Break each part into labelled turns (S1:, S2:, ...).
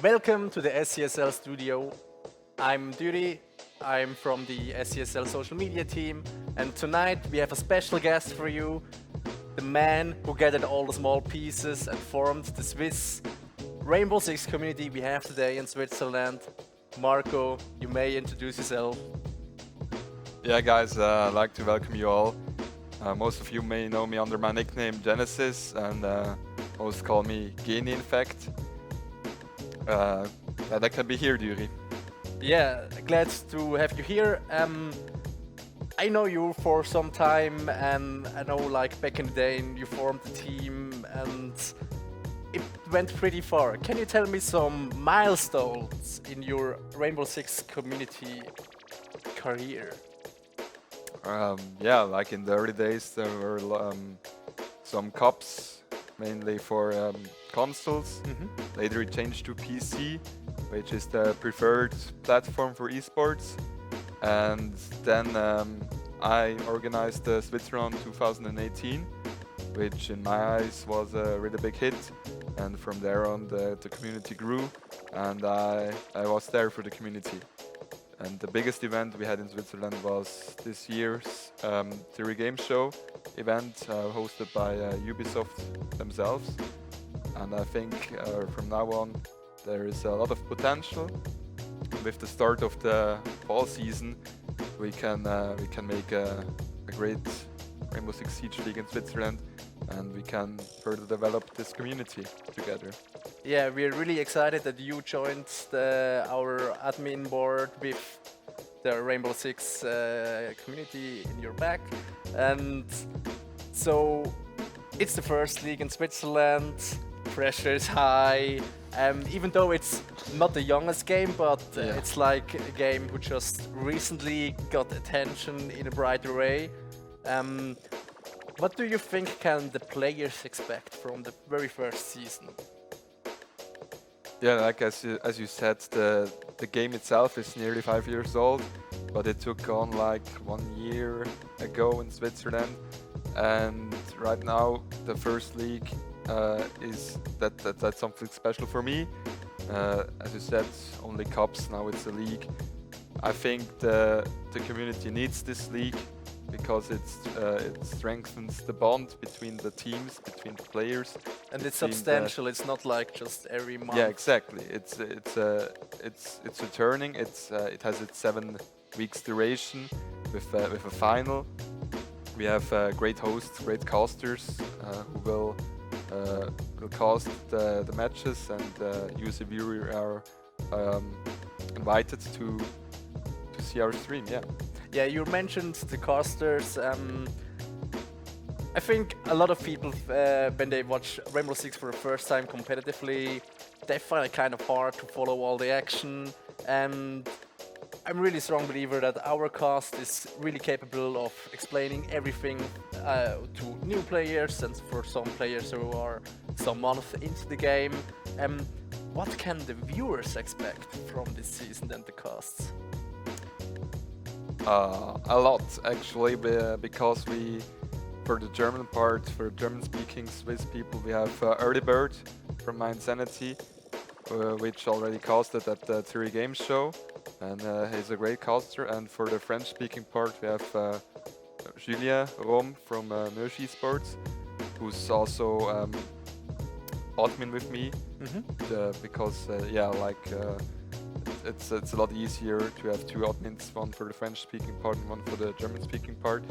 S1: Welcome to the SESL studio. I'm Duri, I'm from the SESL social media team, and tonight we have a special guest for you, the man who gathered all the small pieces and formed the Swiss Rainbow Six community we have today in Switzerland. Marco, you may introduce yourself.
S2: Yeah, guys, I'd like to welcome you all. Most of you may know me under my nickname Genesis, and most call me Genie, in fact. Glad I can be here, Duri.
S1: Yeah, glad to have you here. I know you for some time, and I know like back in the day you formed the team and it went pretty far. Can you tell me some milestones in your Rainbow Six community career?
S2: Yeah, like in the early days, there were some cups, mainly for consoles. Later it changed to PC, which is the preferred platform for esports. And then I organized the Switzerland 2018, which in my eyes was a really big hit. And from there on, the community grew, and I was there for the community. And the biggest event we had in Switzerland was this year's Theory Game Show event hosted by Ubisoft themselves. And I think from now on there is a lot of potential. With the start of the fall season, we can make a great Rainbow Six Siege League in Switzerland, and we can further develop this community together.
S1: Yeah, we're really excited that you joined our admin board with the Rainbow Six community in your back. And so it's the first league in Switzerland, pressure is high. Even though it's not the youngest game, but it's like a game who just recently got attention in a brighter way. What do you think can the players expect from the very first season?
S2: Yeah, like as you said, the game itself is nearly 5 years old, but it took on like 1 year ago in Switzerland, and right now the first league is that's something special for me. As you said, only cups, now it's a league. I think the community needs this league because it strengthens the bond between the teams, between the players.
S1: And it's substantial. It's not like just every month.
S2: Yeah, exactly. It's returning. It has its 7 weeks duration with a final. We have great hosts, great casters who will cast the matches, and you as a viewer are invited to see our stream. Yeah.
S1: Yeah, you mentioned the casters. I think a lot of people, when they watch Rainbow Six for the first time competitively, they find it kind of hard to follow all the action. And I'm really strong believer that our cast is really capable of explaining everything to new players and for some players who are some months into the game. What can the viewers expect from this season and the casts?
S2: A lot actually, because we, for the German part, for German-speaking Swiss people, we have Early Bird from My Insanity, which already casted at the Theory Games show, and he's a great caster. And for the French-speaking part, we have Julien Rom from Müller Sports, who's also admin with me, because it's a lot easier to have 2 admins, one for the French-speaking part and one for the German-speaking part.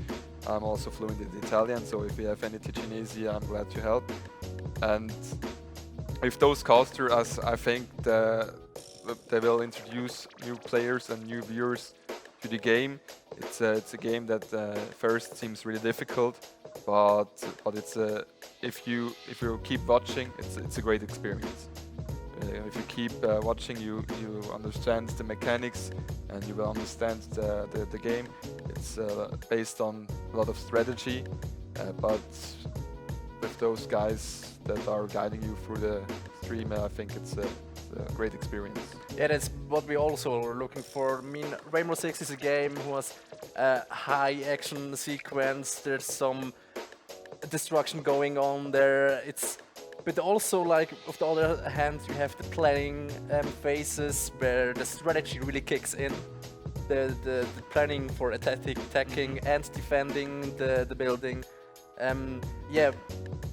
S2: I'm also fluent in Italian, so if we have any Ticinese, I'm glad to help. And with those casters, I think they will introduce new players and new viewers to the game. It's a game that first seems really difficult, but if you keep watching, it's a great experience. If you keep watching, you understand the mechanics and you will understand the game. It's based on a lot of strategy, but with those guys that are guiding you through the stream, I think it's a great experience.
S1: Yeah, that's what we also are looking for. I mean, Rainbow Six is a game who has a high action sequence. There's some destruction going on there. It's But also, like, of the other hand, you have the planning phases where the strategy really kicks in. The planning for attacking and defending the building. Yeah,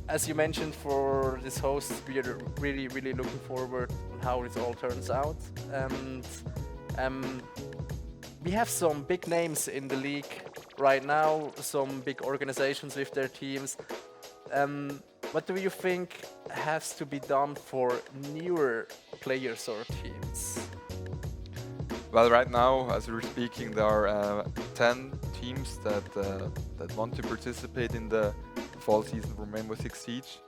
S1: as you mentioned, for this host, we are really, really looking forward on how this all turns out. And we have some big names in the league right now, some big organizations with their teams. What do you think has to be done for newer players or teams?
S2: Well, right now, as we're speaking, there are 10 teams that want to participate in the fall season from Rainbow Six Siege.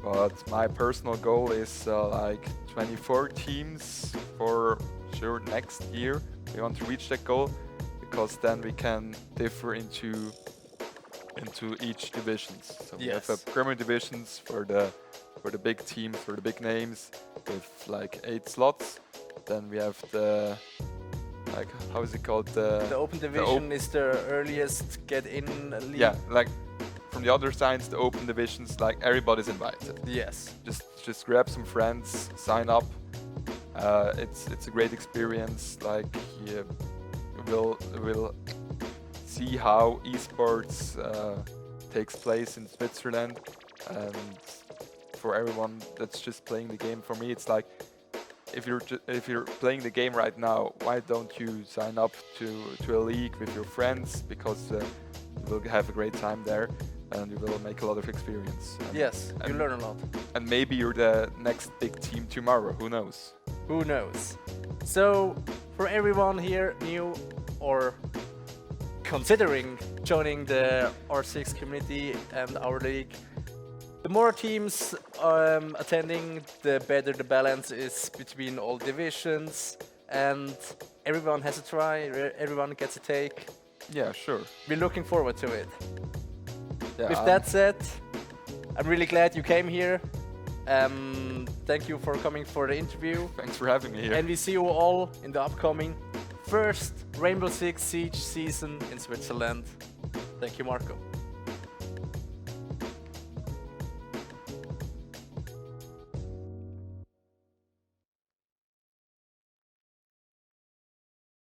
S2: But my personal goal is like 24 teams for sure next year. We want to reach that goal because then we can differ into each divisions. So we have Premier divisions for the big teams, for the big names, with like 8 slots. Then we have the, like, how is it called?
S1: The open division is the earliest get in league.
S2: Yeah, like from the other sides, the open divisions, like everybody's invited.
S1: Yes.
S2: Just grab some friends, sign up. It's a great experience. Like you will see how esports takes place in Switzerland, and for everyone that's just playing the game, for me it's like, if you're playing the game right now, why don't you sign up to a league with your friends, because you will have a great time there and you will make a lot of experience.
S1: Yes, you learn a lot.
S2: And maybe you're the next big team tomorrow, who knows?
S1: Who knows? So, for everyone here new or considering joining the R6 community and our league, the more teams attending, the better the balance is between all divisions, and everyone has a try, everyone gets a take.
S2: Yeah, sure.
S1: We're looking forward to it.
S2: Yeah,
S1: With that said, I'm really glad you came here. Thank you for coming for the interview.
S2: Thanks for having me here.
S1: And we see you all in the upcoming first Rainbow Six Siege season in Switzerland. Thank you, Marco.